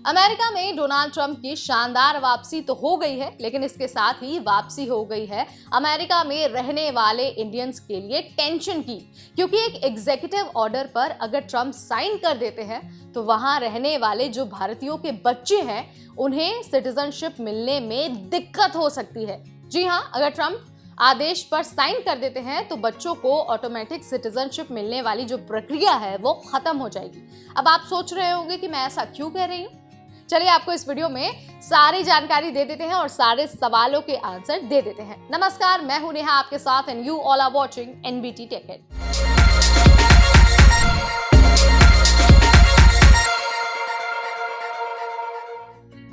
America में Donald Trump की शानदार वापसी तो हो गई है, लेकिन इसके साथ ही वापसी हो गई है अमेरिका में रहने वाले इंडियंस के लिए टेंशन की। क्योंकि एक एग्जीक्यूटिव ऑर्डर पर अगर ट्रंप साइन कर देते हैं तो वहां रहने वाले जो भारतीयों के बच्चे हैं उन्हें सिटीजनशिप मिलने में दिक्कत हो सकती है। जी हाँ, अगर ट्रंप आदेश पर साइन कर देते हैं तो बच्चों को ऑटोमेटिक सिटीजनशिप मिलने वाली जो प्रक्रिया है वो खत्म हो जाएगी। अब आप सोच रहे होंगे कि मैं ऐसा क्यों कह रही हूँ। चलिए आपको इस वीडियो में सारी जानकारी दे देते हैं और सारे सवालों के आंसर दे देते हैं। नमस्कार, मैं हूं नेहा आपके साथ and you all are watching NBT tech it.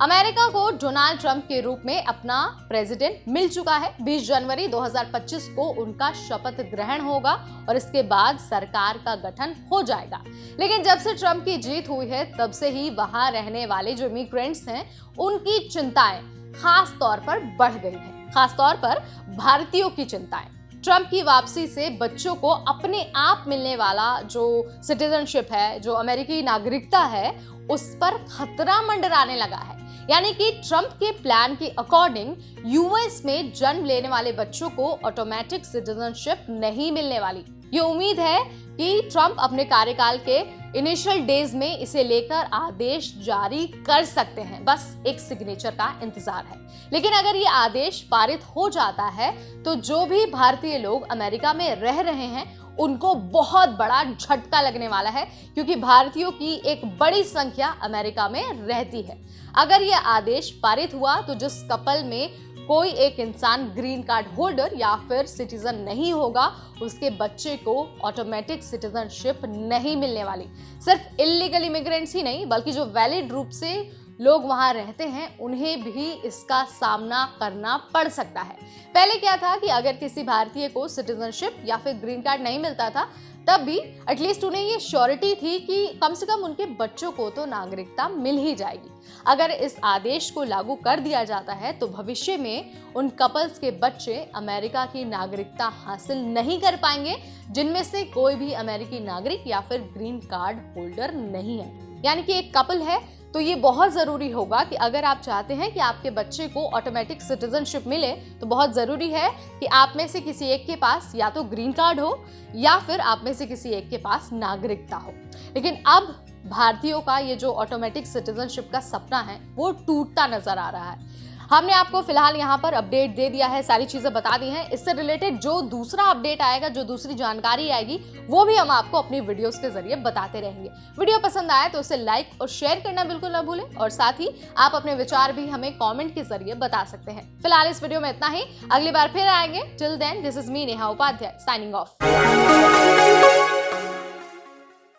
America को डोनाल्ड ट्रंप के रूप में अपना प्रेसिडेंट मिल चुका है। 20 जनवरी 2025 को उनका शपथ ग्रहण होगा और इसके बाद सरकार का गठन हो जाएगा। लेकिन जब से ट्रंप की जीत हुई है तब से ही वहां रहने वाले जो इमिग्रेंट्स हैं उनकी चिंताएं खास तौर पर बढ़ गई हैं, खास तौर पर भारतीयों की चिंताएं। ट्रंप की वापसी से बच्चों को अपने आप मिलने वाला जो सिटीजनशिप है, जो अमेरिकी नागरिकता है, उस पर खतरा मंडराने लगा है। यानी कि ट्रंप के प्लान के अकॉर्डिंग यूएस में जन्म लेने वाले बच्चों को ऑटोमेटिक सिटीजनशिप नहीं मिलने वाली। ये उम्मीद है कि ट्रंप अपने कार्यकाल के इनिशियल डेज में इसे लेकर आदेश जारी कर सकते हैं। बस एक सिग्नेचर का इंतजार है। लेकिन अगर ये आदेश पारित हो जाता है तो जो भी भारतीय लोग अमेरिका में रह रहे हैं उनको बहुत बड़ा झटका लगने वाला है, क्योंकि भारतीयों की एक बड़ी संख्या अमेरिका में रहती है। अगर यह आदेश पारित हुआ तो जिस कपल में कोई एक इंसान ग्रीन कार्ड होल्डर या फिर सिटीजन नहीं होगा, उसके बच्चे को ऑटोमेटिक सिटीजनशिप नहीं मिलने वाली। सिर्फ इलीगल इमिग्रेंट्स ही नहीं बल्कि जो वैलिड रूप से लोग वहां रहते हैं उन्हें भी इसका सामना करना पड़ सकता है। पहले क्या था कि अगर किसी भारतीय को सिटीजनशिप या फिर ग्रीन कार्ड नहीं मिलता था तब भी एटलीस्ट उन्हें ये श्योरिटी थी कि कम से कम उनके बच्चों को तो नागरिकता मिल ही जाएगी। अगर इस आदेश को लागू कर दिया जाता है तो भविष्य में उन कपल्स के बच्चे अमेरिका की नागरिकता हासिल नहीं कर पाएंगे जिनमें से कोई भी अमेरिकी नागरिक या फिर ग्रीन कार्ड होल्डर नहीं है। यानी कि एक कपल है तो ये बहुत ज़रूरी होगा कि अगर आप चाहते हैं कि आपके बच्चे को ऑटोमेटिक सिटीजनशिप मिले तो बहुत ज़रूरी है कि आप में से किसी एक के पास या तो ग्रीन कार्ड हो या फिर आप में से किसी एक के पास नागरिकता हो। लेकिन अब भारतीयों का ये जो ऑटोमेटिक सिटीजनशिप का सपना है वो टूटता नजर आ रहा है। हमने आपको फिलहाल यहाँ पर अपडेट दे दिया है, सारी चीजें बता दी हैं। इससे रिलेटेड जो दूसरा अपडेट आएगा, जो दूसरी जानकारी आएगी, वो भी हम आपको अपनी वीडियोस के जरिए बताते रहेंगे। वीडियो पसंद आए तो उसे लाइक और शेयर करना बिल्कुल ना भूलें और साथ ही आप अपने विचार भी हमें कॉमेंट के जरिए बता सकते हैं। फिलहाल इस वीडियो में इतना ही, अगली बार फिर आएंगे। Till then, this is me Neha Upadhyay signing of.